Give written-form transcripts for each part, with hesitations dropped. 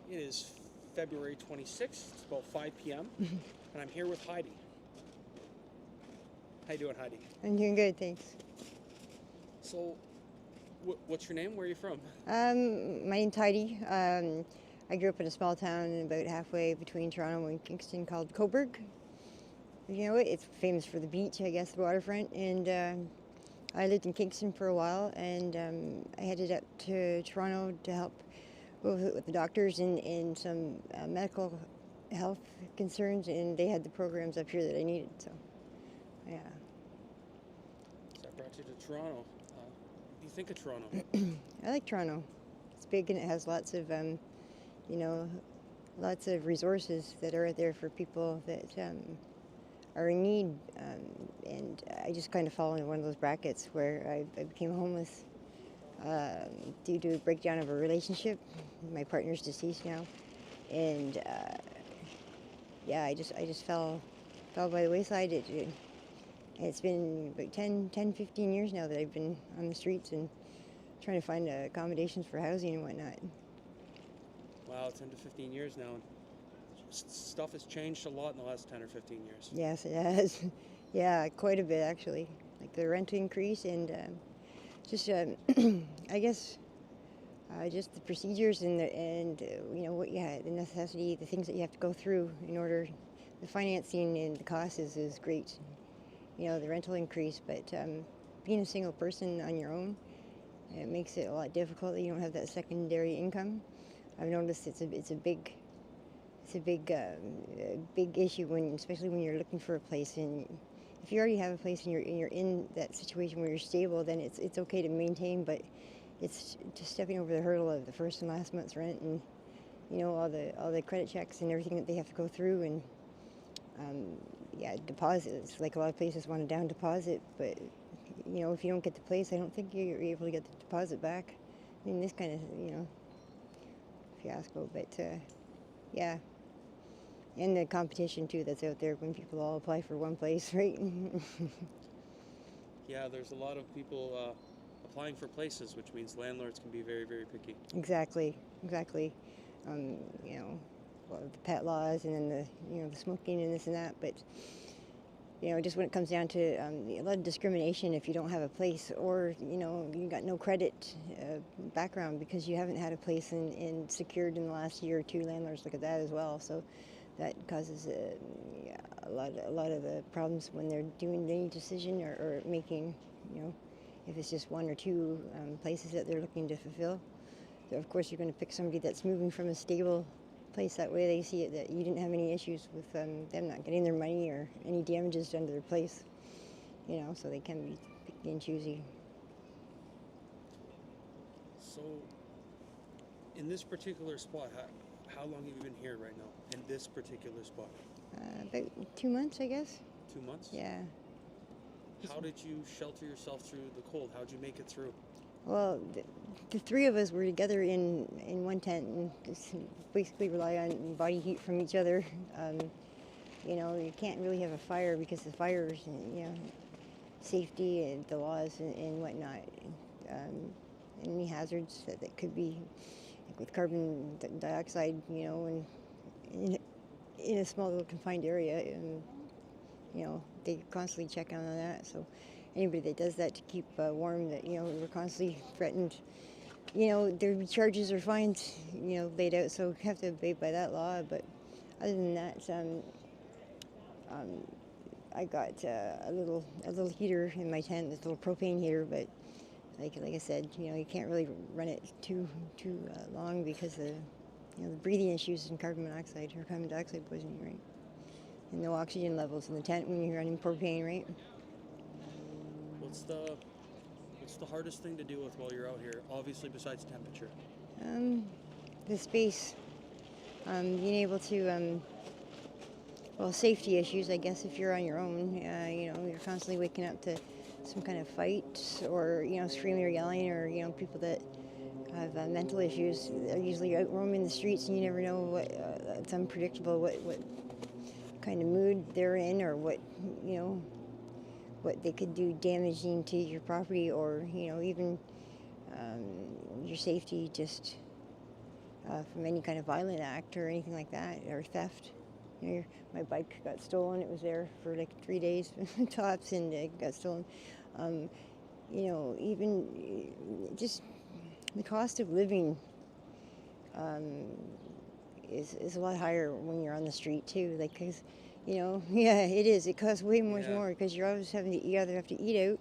It is February 26th. It's about 5 p.m. and I'm here with Heidi. How you doing, Heidi? I'm doing good, thanks. So, what's your name? Where are you from? My name's Heidi. I grew up in a small town about halfway between Toronto and Kingston called Coburg. You know it? It's famous for the beach, I guess, the waterfront. And I lived in Kingston for a while, and I headed up to Toronto to help with the doctors in some medical health concerns, and they had the programs up here that I needed. So, yeah. So I brought you to Toronto. What do you think of Toronto? I like Toronto. It's big and it has lots of, you know, lots of resources that are out there for people that are in need. And I just kind of fall into one of those brackets where I became homeless due to a breakdown of a relationship. My partner's deceased now, and yeah, I just fell by the wayside. It's been about 15 years now that I've been on the streets and trying to find accommodations for housing and whatnot. Wow, 10 to 15 years now. And stuff has changed a lot in the last 10 or 15 years. Yes, it has. Yeah, quite a bit actually. Like the rent increase and just, I guess, just the procedures and you know what you had, the necessity, the things that you have to go through in order. The financing and the cost is great. You know, the rental increase, but being a single person on your own, it makes it a lot difficult that you don't have that secondary income. I've noticed it's a big issue when, especially when you're looking for a place. And if you already have a place and you're in that situation where you're stable, then it's okay to maintain. But it's just stepping over the hurdle of the first and last month's rent, and you know all the credit checks and everything that they have to go through, and yeah, deposits. Like a lot of places want a down deposit, but you know if you don't get the place, I don't think you're able to get the deposit back. I mean, this kind of fiasco, but yeah. And the competition too that's out there when people all apply for one place, right? Yeah, there's a lot of people applying for places, which means landlords can be very, very picky. Exactly, exactly. You know, well, the pet laws and then the smoking and this and that, but you know, just when it comes down to a lot of discrimination if you don't have a place, or you got no credit background because you haven't had a place in secured in the last year or two. Landlords look at that as well, so that causes yeah, a lot of the problems when they're doing any decision or making, if it's just one or two places that they're looking to fulfill. So of course you're going to pick somebody that's moving from a stable place. That way they see it that you didn't have any issues with them not getting their money or any damages done to their place. So they can be picky and choosy. So, in this particular spot, how long have you been here right now? In this particular spot? About 2 months, I guess. 2 months? Yeah. How did you shelter yourself through the cold? How did you make it through? Well, the three of us were together in one tent and just basically rely on body heat from each other. You can't really have a fire because the fires, safety and the laws and whatnot, and any hazards that could be like with carbon dioxide, and in a small little confined area, and they constantly check on that. So anybody that does that to keep warm, that we're constantly threatened. There'd be charges or fines, laid out, so we have to obey by that law. But other than that, I got a little heater in my tent, this little propane heater, but like I said, you can't really run it too long because the breathing issues and carbon dioxide poisoning, right? And no oxygen levels in the tent when you're running propane, right? What's the hardest thing to deal with while you're out here? Obviously, besides temperature. The space, being able to, well, safety issues, I guess, if you're on your own. You're constantly waking up to some kind of fight or, screaming or yelling, or, people that have mental issues. They're usually out roaming the streets, and you never know what, it's unpredictable what kind of mood they're in, or what they could do damaging to your property, or, even your safety. Just from any kind of violent act or anything like that, or theft. You know, my bike got stolen. It was there for like 3 days tops, and it got stolen. You know, even just the cost of living is a lot higher when you're on the street too. Like, 'cause, you know, yeah, it is. It costs way much more because you're always having to, you either have to eat out,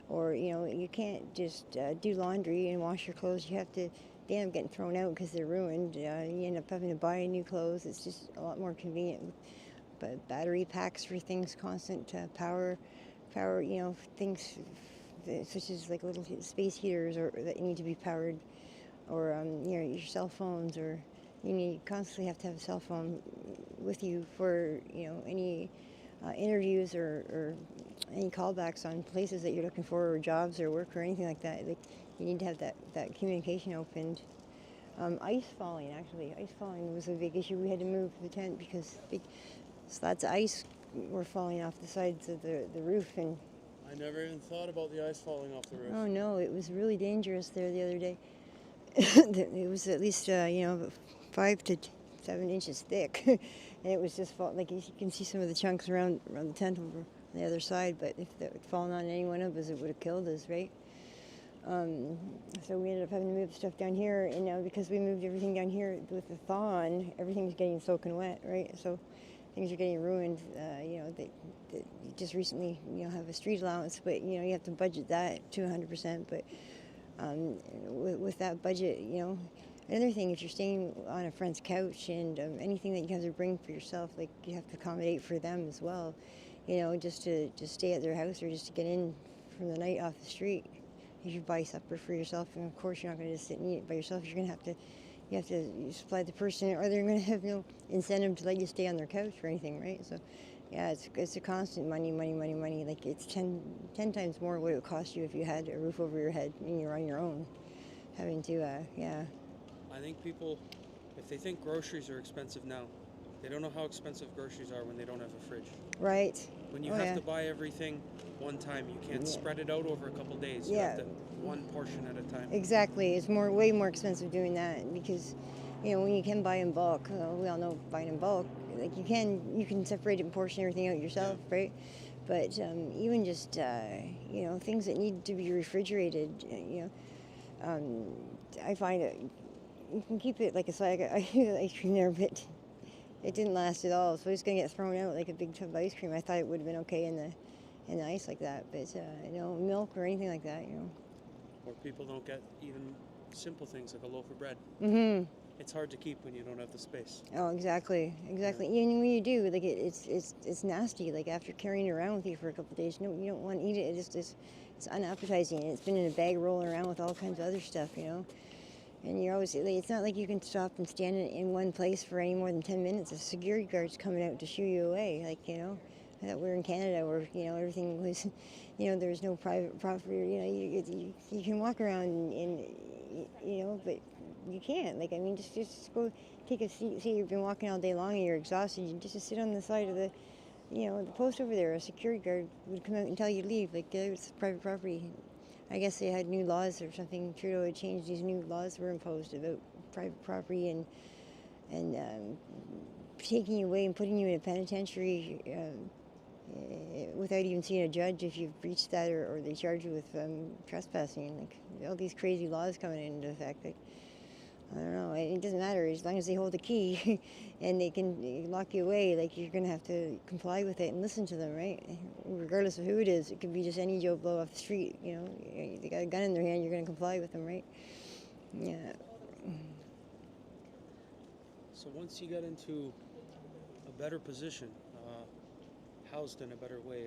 or you know, you can't just do laundry and wash your clothes. You have to, they end up getting thrown out because they're ruined. You end up having to buy new clothes. It's just a lot more convenient. But battery packs for things, constant power, you know, things such as like little space heaters or that need to be powered, or you know, your cell phones, or you constantly have to have a cell phone with you for, you know, any interviews or any callbacks on places that you're looking for, or jobs or work or anything like that. Like, you need to have that communication opened. Ice falling was a big issue. We had to move the tent because big slats of ice were falling off the sides of the roof. And I never even thought about the ice falling off the roof. oh no, it was really dangerous there the other day. It was at least you know, 5 to 7 inches thick, and it was just like, you can see some of the chunks around the tent over on the other side. But if it had fallen on any one of us, it would have killed us, right? So we ended up having to move stuff down here, and now because we moved everything down here with the thaw on, everything's getting soaking wet, right? So things are getting ruined. You know, they just recently, you know, have a street allowance, but you know, you have to budget that to 100%. But with that budget, you know, another thing, if you're staying on a friend's couch, and anything that you have to bring for yourself, like, you have to accommodate for them as well. You know, just to stay at their house, or just to get in from the night off the street. If you buy supper for yourself, and of course you're not going to just sit and eat it by yourself. You're going to have to, you have to supply the person, or they're going to have no incentive to let you stay on their couch or anything, right? So, yeah, it's a constant money. Like, it's 10 times more what it would cost you if you had a roof over your head and you're on your own, having to, yeah. I think people, if they think groceries are expensive now, they don't know how expensive groceries are when they don't have a fridge. Right. When you have to buy everything one time, you can't spread it out over a couple days. You have to, one portion at a time. Exactly. It's way more expensive doing that, because, you know, when you can buy in bulk, we all know buying in bulk, like, you can separate it and portion everything out yourself, right? But even just, you know, things that need to be refrigerated, you know, I find it, you can keep it like a swag. I had ice cream there, but it didn't last at all. So it's going to get thrown out like a big tub of ice cream. I thought it would have been okay in the ice like that, but you know, milk or anything like that, you know. Or people don't get even simple things like a loaf of bread. Mm-hmm. It's hard to keep when you don't have the space. Oh, exactly. Yeah. Even when you do, like, it's nasty. Like, after carrying it around with you for a couple of days, you don't want to eat it. It's unappetizing. It's been in a bag rolling around with all kinds of other stuff, you know. And you're always, like, it's not like you can stop and stand in one place for any more than 10 minutes. A security guard's coming out to shoo you away. Like, you know, I thought we were in Canada where, you know, everything was, you know, there's no private property. You know, you can walk around and, you know, but you can't. Like, I mean, just go take a seat. See, you've been walking all day long and you're exhausted. You just sit on the side of the, you know, the post over there. A security guard would come out and tell you to leave. Like, it's private property. I guess they had new laws or something. Trudeau had changed. These new laws were imposed about private property and taking you away and putting you in a penitentiary without even seeing a judge if you've breached that, or they charge you with trespassing. Like, all these crazy laws coming into effect. Like, I don't know. It doesn't matter as long as they hold the key and they can lock you away. Like, you're going to have to comply with it and listen to them, right? Regardless of who it is. It could be just any Joe Blow off the street. You know, they got a gun in their hand. You're going to comply with them, right? Yeah. So once you get into a better position, housed in a better way,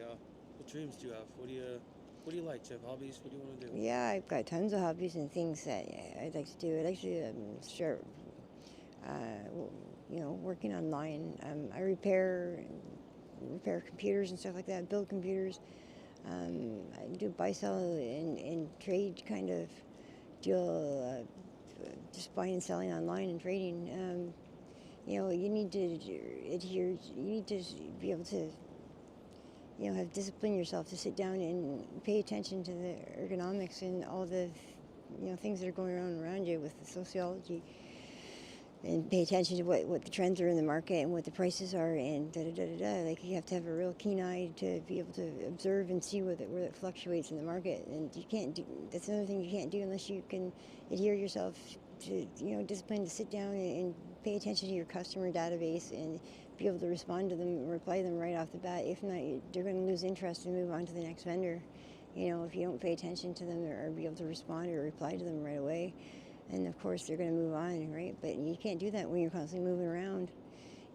what dreams do you have? What do you like? Do you have hobbies? What do you want to do? Yeah, I've got tons of hobbies and things that I'd like to do. I'd like to start, you know, working online. I repair computers and stuff like that, build computers. I do buy, sell, and trade kind of deal, just buying and selling online and trading. You know, you need to adhere, you need to be able to, you know, have discipline yourself to sit down and pay attention to the ergonomics and all the, you know, things that are going on around you with the sociology. and pay attention to what the trends are in the market and what the prices are, and da da da da da. Like, you have to have a real keen eye to be able to observe and see where it fluctuates in the market. And you can't do, that's another thing you can't do unless you can adhere yourself to, discipline to sit down and pay attention to your customer database and be able to respond to them and reply to them right off the bat. If not, they're going to lose interest and move on to the next vendor. If you don't pay attention to them or be able to respond or reply to them right away. And of course, they're going to move on, right? But you can't do that when you're constantly moving around.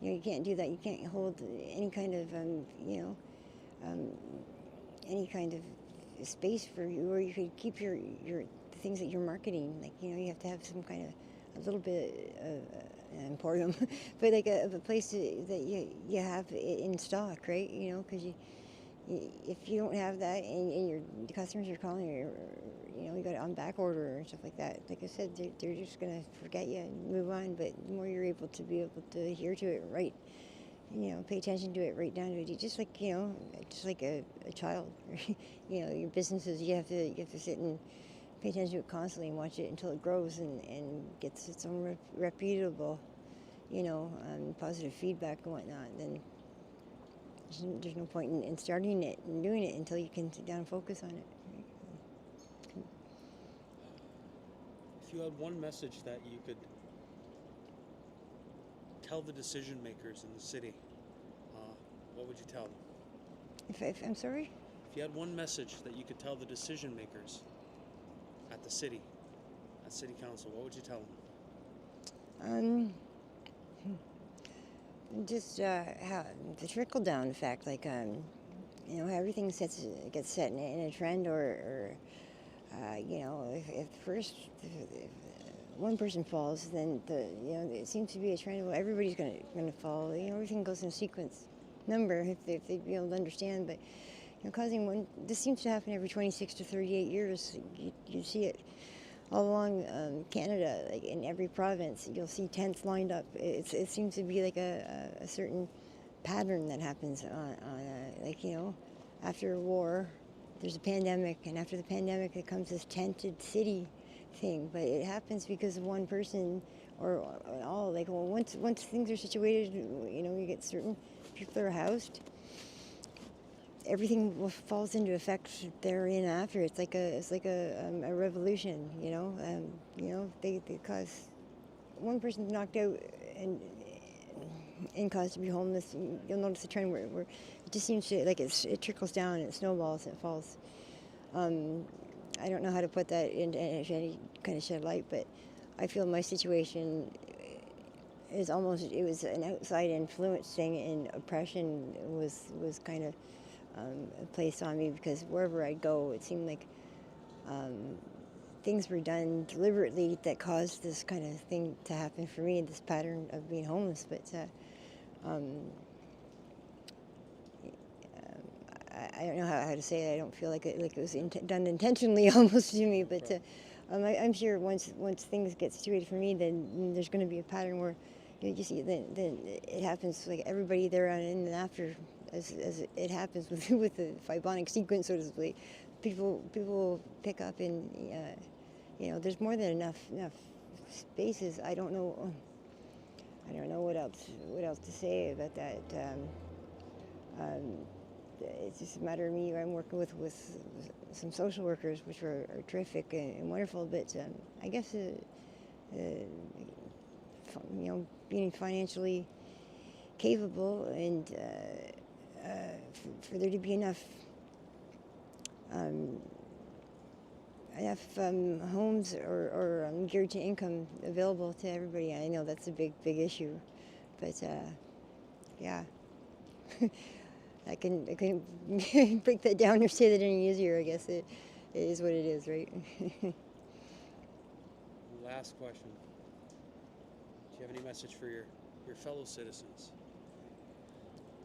You can't do that. You can't hold any kind of, any kind of space for you, or you could keep your the things that you're marketing. Like, you have to have some kind of a little bit of an emporium, but like a place that you have in stock, right? Because if you don't have that and the customers you're calling you got it on back order and stuff like that, like I said, they're just going to forget you and move on. But the more you're able to adhere to it, right, pay attention to it, right down to it, just like a child. Your businesses, you have to sit and pay attention to it constantly and watch it until it grows and gets its own reputable positive feedback and whatnot. Then there's no point in starting it and doing it until you can sit down and focus on it. If you had one message that you could tell the decision makers in the city, what would you tell them? If I'm sorry? If you had one message that you could tell the decision makers at the city, at City Council, what would you tell them? Just how the trickle down effect, like how everything gets set in a trend, or if first if one person falls, then it seems to be a trend. Well, everybody's going to fall. Everything goes in a sequence number if they be able to understand. But causing one, this seems to happen every 26 to 38 years. You see it all along Canada, like in every province, you'll see tents lined up. It seems to be like a certain pattern that happens on after a war, there's a pandemic, and after the pandemic, there comes this tented city thing. But it happens because of one person or all. Like, well, once things are situated, you get certain people are housed. Everything falls into effect therein after. It's like a revolution, They cause one person knocked out and caused to be homeless. You'll notice a trend where it just seems to it trickles down and it snowballs and it falls. I don't know how to put that into any kind of shed light, but I feel my situation is it was an outside influence thing, and oppression was kind of placed on me, because wherever I go, it seemed like things were done deliberately that caused this kind of thing to happen for me, this pattern of being homeless. But I don't know how to say it. I don't feel like it was done intentionally almost to me, but I'm sure once things get situated for me, then there's going to be a pattern where you see then it happens like everybody there on in and after. As it happens with the Fibonic sequence, so to speak, people pick up, and there's more than enough spaces. I don't know what else to say about that. It's just a matter of me. I'm working with some social workers, which are terrific and wonderful. But I guess being financially capable and for there to be enough homes or geared to income available to everybody. I know that's a big issue, but yeah, I can break that down or say that any easier. I guess it is what it is, right? Last question. Do you have any message for your fellow citizens?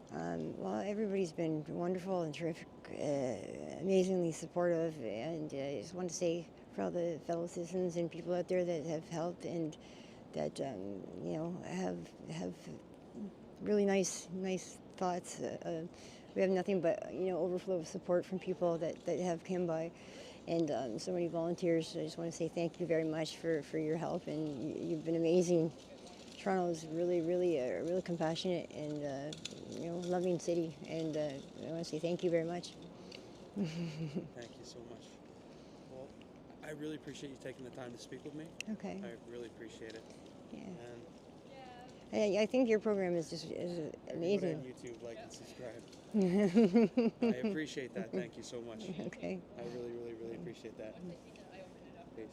Well, everybody's been wonderful and terrific, amazingly supportive, and I just want to say for all the fellow citizens and people out there that have helped and that have really nice thoughts. We have nothing but overflow of support from people that have come by, and so many volunteers. I just want to say thank you very much for your help, and you've been amazing Toronto is really a really compassionate and loving city, and I want to say thank you very much. Thank you so much. Well, I really appreciate you taking the time to speak with me. Okay. I really appreciate it. Yeah. And I think your program is everybody amazing. on YouTube, like and subscribe. I appreciate that. Thank you so much. Okay. I really appreciate that. Peace.